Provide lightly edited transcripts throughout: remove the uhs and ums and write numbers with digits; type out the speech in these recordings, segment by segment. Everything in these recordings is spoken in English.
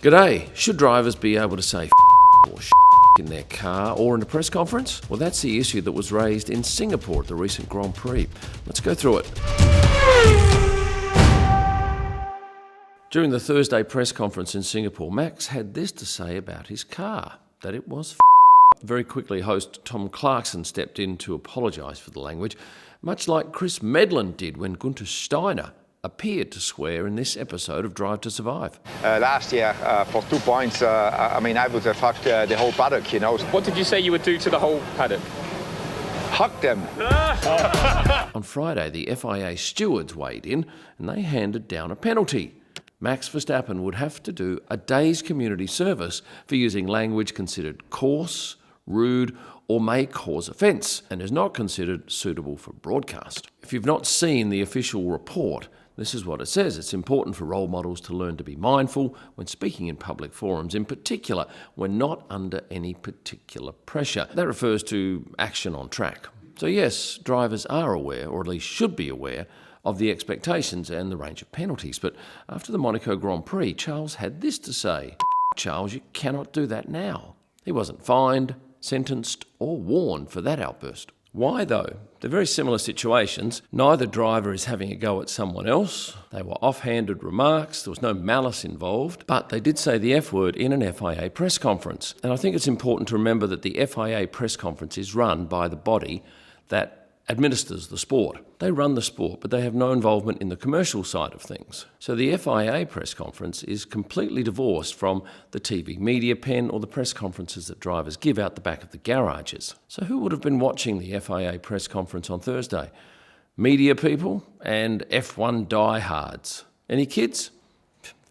G'day. Should drivers be able to say or in their car or in a press conference? Well, that's the issue that was raised in Singapore at the recent Grand Prix. Let's go through it. During the Thursday press conference in Singapore, Max had this to say about his car, that it was Very quickly, host Tom Clarkson stepped in to apologise for the language, much like Chris Medland did when Gunther Steiner appeared to swear in this episode of Drive to Survive. Last year, for 2 points, I would have hugged the whole paddock, you know. What did you say you would do to the whole paddock? Hug them. On Friday, the FIA stewards weighed in and they handed down a penalty. Max Verstappen would have to do a day's community service for using language considered coarse, rude, or may cause offence, and is not considered suitable for broadcast. If you've not seen the official report, this is what it says. It's important for role models to learn to be mindful when speaking in public forums, in particular when not under any particular pressure. That refers to action on track. So yes, drivers are aware, or at least should be aware, of the expectations and the range of penalties. But after the Monaco Grand Prix, Charles had this to say. Charles, you cannot do that now. He wasn't fined, sentenced, or warned for that outburst. Why though? They're very similar situations. Neither driver is having a go at someone else. They were offhanded remarks. There was no malice involved. But they did say the F word in an FIA press conference. And I think it's important to remember that the FIA press conference is run by the body that administers the sport. They run the sport, but they have no involvement in the commercial side of things. So the FIA press conference is completely divorced from the TV media pen or the press conferences that drivers give out the back of the garages. So who would have been watching the FIA press conference on Thursday? Media people and F1 diehards. Any kids?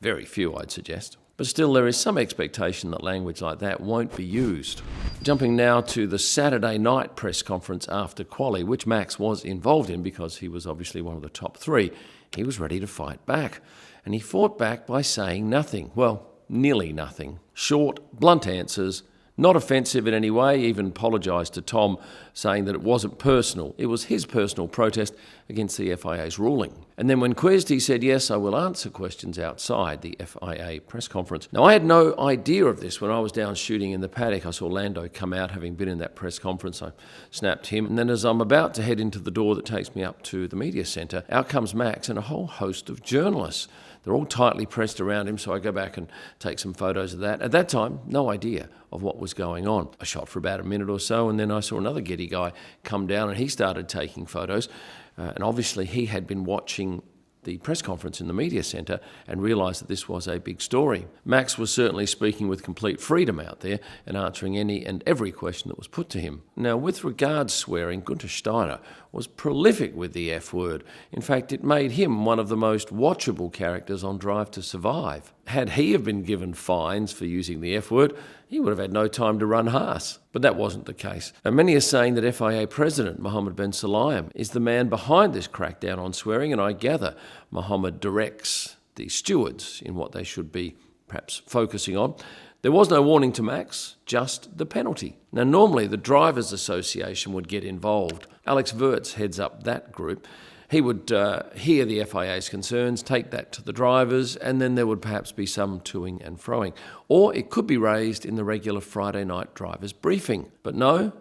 Very few, I'd suggest. But still, there is some expectation that language like that won't be used. Jumping now to the Saturday night press conference after quali, which Max was involved in because he was obviously one of the top three. He was ready to fight back. And he fought back by saying nothing. Well, nearly nothing. Short, blunt answers. Not offensive in any way, even apologised to Tom, saying that it wasn't personal. It was his personal protest against the FIA's ruling. And then when quizzed, he said, yes, I will answer questions outside the FIA press conference. Now, I had no idea of this when I was down shooting in the paddock. I saw Lando come out, having been in that press conference. I snapped him. And then as I'm about to head into the door that takes me up to the media centre, out comes Max and a whole host of journalists. They're all tightly pressed around him, so I go back and take some photos of that. At that time, no idea of what was going on. I shot for about a minute or so, and then I saw another Getty guy come down, and he started taking photos. And obviously, he had been watching the press conference in the media centre and realised that this was a big story. Max was certainly speaking with complete freedom out there and answering any and every question that was put to him. Now, with regards swearing, Gunther Steiner was prolific with the F word. In fact, it made him one of the most watchable characters on Drive to Survive. Had he have been given fines for using the F word, he would have had no time to run Haas. But that wasn't the case. And many are saying that FIA President Mohammed bin Sulayem is the man behind this crackdown on swearing, and I gather Mohammed directs the stewards in what they should be perhaps focusing on. There was no warning to Max, just the penalty. Now, normally the Drivers' Association would get involved. Alex Wurz heads up that group. He would hear the FIA's concerns, take that to the drivers, and then there would perhaps be some toing and froing. Or it could be raised in the regular Friday night drivers' briefing. But no,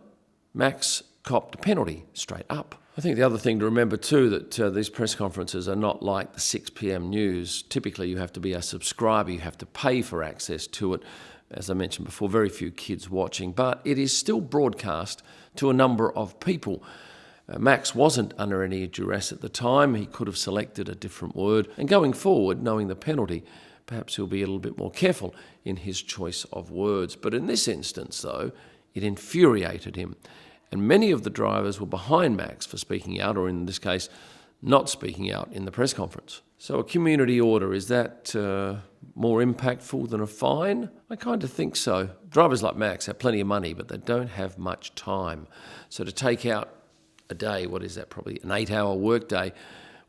Max copped a penalty straight up. I think the other thing to remember too, that these press conferences are not like the 6 p.m. news. Typically you have to be a subscriber, you have to pay for access to it. As I mentioned before, very few kids watching, but it is still broadcast to a number of people. Max wasn't under any duress at the time. He could have selected a different word. And going forward, knowing the penalty, perhaps he'll be a little bit more careful in his choice of words. But in this instance, though, it infuriated him. And many of the drivers were behind Max for speaking out, or in this case, not speaking out in the press conference. So a community order, is that more impactful than a fine? I kind of think so. Drivers like Max have plenty of money, but they don't have much time. So to take out a day, what is that, probably an 8-hour work day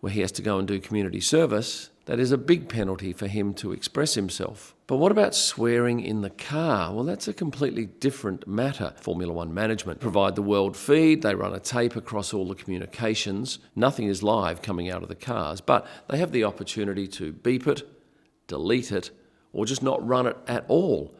where he has to go and do community service, that is a big penalty for him to express himself. But what about swearing in the car? Well, that's a completely different matter. Formula One management provide the world feed, they run a tape across all the communications. Nothing is live coming out of the cars, but they have the opportunity to beep it, delete it, or just not run it at all.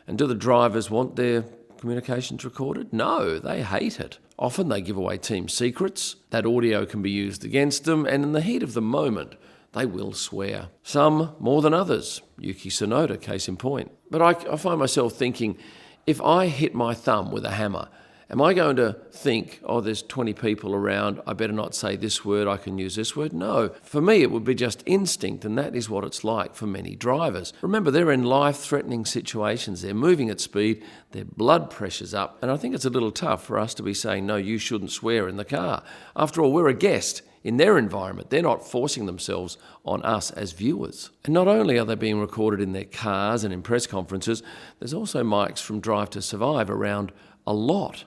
And do the drivers want their communications recorded? No, they hate it. Often they give away team secrets. That audio can be used against them, and in the heat of the moment, they will swear. Some more than others. Yuki Tsunoda, case in point. But I find myself thinking, if I hit my thumb with a hammer, am I going to think, oh, there's 20 people around, I better not say this word, I can use this word? No. For me, it would be just instinct, and that is what it's like for many drivers. Remember, they're in life-threatening situations. They're moving at speed, their blood pressure's up, and I think it's a little tough for us to be saying, no, you shouldn't swear in the car. After all, we're a guest in their environment. They're not forcing themselves on us as viewers. And not only are they being recorded in their cars and in press conferences, there's also mics from Drive to Survive around a lot.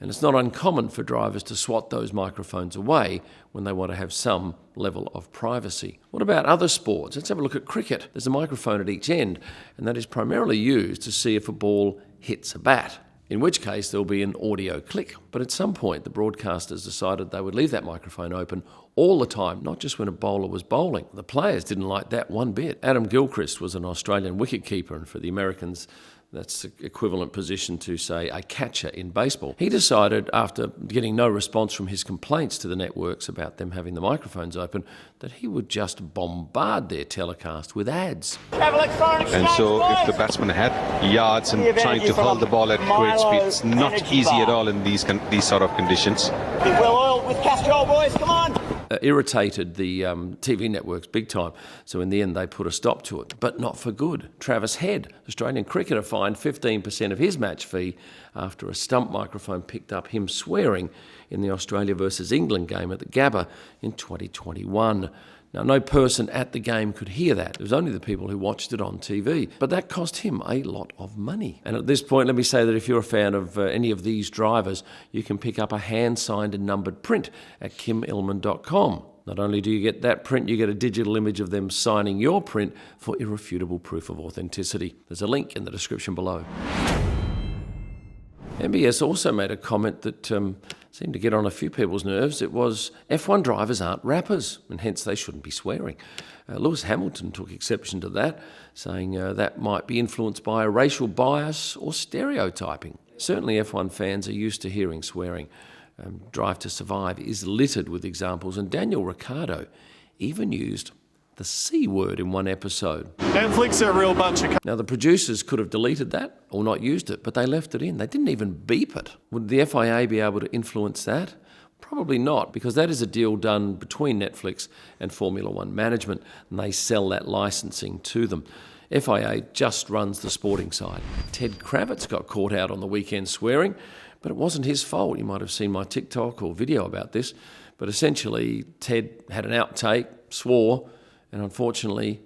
And it's not uncommon for drivers to swat those microphones away when they want to have some level of privacy. What about other sports? Let's have a look at cricket. There's a microphone at each end, and that is primarily used to see if a ball hits a bat, in which case there'll be an audio click. But at some point, the broadcasters decided they would leave that microphone open all the time, not just when a bowler was bowling. The players didn't like that one bit. Adam Gilchrist was an Australian wicketkeeper, and for the Americans, that's the equivalent position to, say, a catcher in baseball. He decided, after getting no response from his complaints to the networks about them having the microphones open, that he would just bombard their telecast with ads. And so if the batsman had yards and trying to hold the ball at great speed, it's not easy at all in these sort of conditions. Be well oiled with Castrol, boys, come on! Irritated the TV networks big time, so in the end they put a stop to it, but not for good. Travis Head, Australian cricketer, fined 15% of his match fee after a stump microphone picked up him swearing in the Australia versus England game at the Gabba in 2021. Now, no person at the game could hear that. It was only the people who watched it on TV. But that cost him a lot of money. And at this point, let me say that if you're a fan of any of these drivers, you can pick up a hand-signed and numbered print at kimillman.com. Not only do you get that print, you get a digital image of them signing your print for irrefutable proof of authenticity. There's a link in the description below. MBS also made a comment that seemed to get on a few people's nerves. It was F1 drivers aren't rappers, and hence they shouldn't be swearing. Lewis Hamilton took exception to that, saying that might be influenced by a racial bias or stereotyping. Certainly F1 fans are used to hearing swearing. Drive to Survive is littered with examples, and Daniel Ricciardo even used the C word in one episode. Netflix are a real bunch of... Now, the producers could have deleted that or not used it, but they left it in. They didn't even beep it. Would the FIA be able to influence that? Probably not, because that is a deal done between Netflix and Formula One management, and they sell that licensing to them. FIA just runs the sporting side. Ted Kravitz got caught out on the weekend swearing, but it wasn't his fault. You might have seen my TikTok or video about this, but essentially Ted had an outtake, swore, and unfortunately,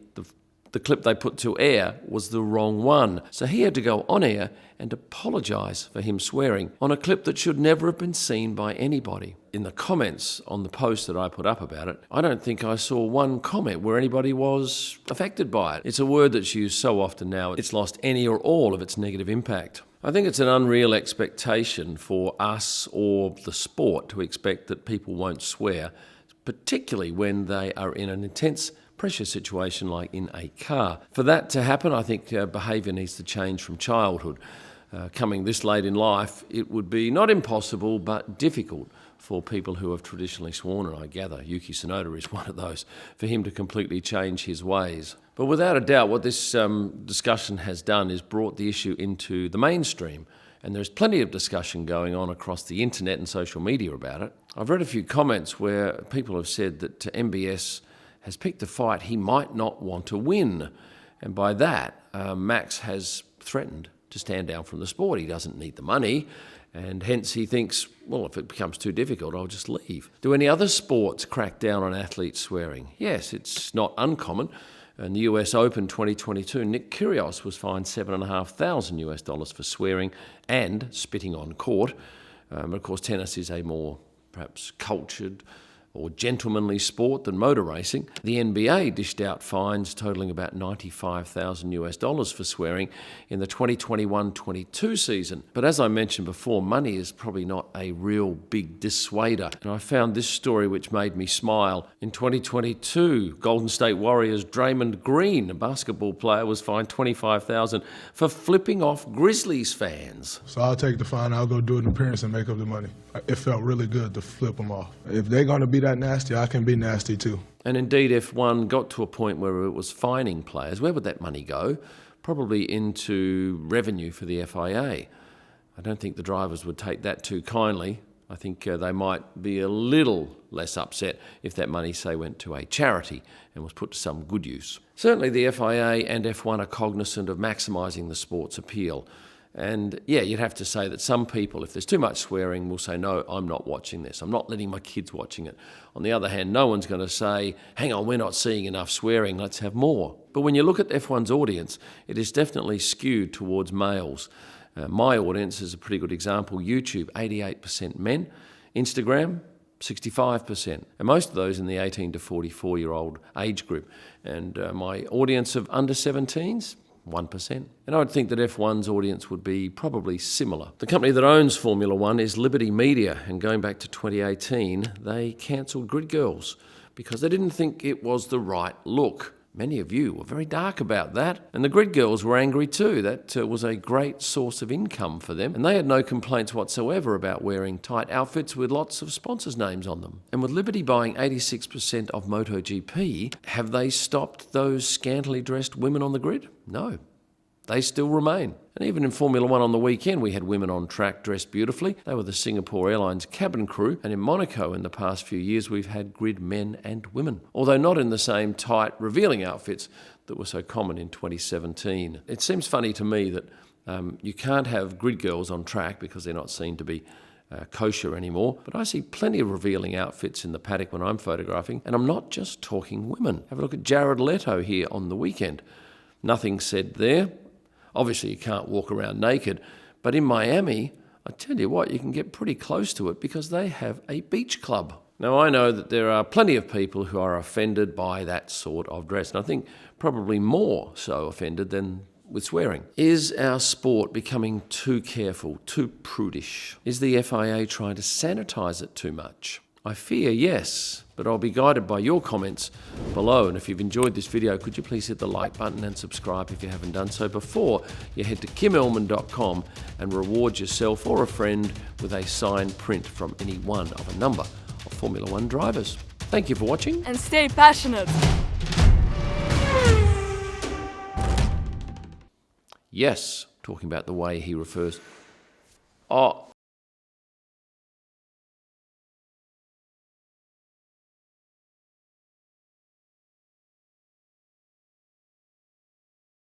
the clip they put to air was the wrong one. So he had to go on air and apologise for him swearing on a clip that should never have been seen by anybody. In the comments on the post that I put up about it, I don't think I saw one comment where anybody was affected by it. It's a word that's used so often now, it's lost any or all of its negative impact. I think it's an unreal expectation for us or the sport to expect that people won't swear, particularly when they are in an intense pressure situation like in a car. For that to happen, I think behaviour needs to change from childhood. Coming this late in life, it would be not impossible but difficult for people who have traditionally sworn, and I gather Yuki Tsunoda is one of those, for him to completely change his ways. But without a doubt, what this discussion has done is brought the issue into the mainstream, and there's plenty of discussion going on across the internet and social media about it. I've read a few comments where people have said that MBS has picked a fight he might not want to win. And by that, Max has threatened to stand down from the sport. He doesn't need the money, and hence he thinks, well, if it becomes too difficult, I'll just leave. Do any other sports crack down on athletes swearing? Yes, it's not uncommon. In the US Open 2022, Nick Kyrgios was fined $7,500 for swearing and spitting on court. Of course, tennis is a more perhaps cultured or gentlemanly sport than motor racing. The NBA dished out fines totaling about $95,000 for swearing in the 2021-22 season. But as I mentioned before, money is probably not a real big dissuader. And I found this story which made me smile. In 2022, Golden State Warriors' Draymond Green, a basketball player, was fined $25,000 for flipping off Grizzlies fans. So I'll take the fine, I'll go do an appearance and make up the money. It felt really good to flip them off. If they're going to be that nasty, I can be nasty too. And indeed, if one got to a point where it was fining players, where would that money go? Probably into revenue for the FIA. I don't think the drivers would take that too kindly. I think they might be a little less upset if that money, say, went to a charity and was put to some good use. Certainly the FIA and F1 are cognizant of maximising the sport's appeal. And yeah, you'd have to say that some people, if there's too much swearing, will say, no, I'm not watching this. I'm not letting my kids watching it. On the other hand, no one's going to say, hang on, we're not seeing enough swearing, let's have more. But when you look at F1's audience, it is definitely skewed towards males. My audience is a pretty good example. YouTube, 88% men. Instagram, 65%. And most of those in the 18 to 44-year-old age group. And my audience of under 17s, 1%. And I would think that F1's audience would be probably similar. The company that owns Formula One is Liberty Media, and going back to 2018, they cancelled Grid Girls because they didn't think it was the right look. Many of you were very dark about that, and the Grid Girls were angry too. That was a great source of income for them, and they had no complaints whatsoever about wearing tight outfits with lots of sponsors' names on them. And with Liberty buying 86% of MotoGP, have they stopped those scantily dressed women on the grid? No. They still remain. And even in Formula One on the weekend, we had women on track dressed beautifully. They were the Singapore Airlines cabin crew. And in Monaco in the past few years, we've had grid men and women, although not in the same tight, revealing outfits that were so common in 2017. It seems funny to me that you can't have grid girls on track because they're not seen to be kosher anymore. But I see plenty of revealing outfits in the paddock when I'm photographing. And I'm not just talking women. Have a look at Jared Leto here on the weekend. Nothing said there. Obviously, you can't walk around naked, but in Miami, I tell you what, you can get pretty close to it because they have a beach club. Now, I know that there are plenty of people who are offended by that sort of dress, and I think probably more so offended than with swearing. Is our sport becoming too careful, too prudish? Is the FIA trying to sanitise it too much? I fear yes, but I'll be guided by your comments below. And if you've enjoyed this video, could you please hit the like button and subscribe if you haven't done so before you head to kimellman.com and reward yourself or a friend with a signed print from any one of a number of Formula One drivers. Thank you for watching. And stay passionate. Yes, talking about the way he refers. Oh.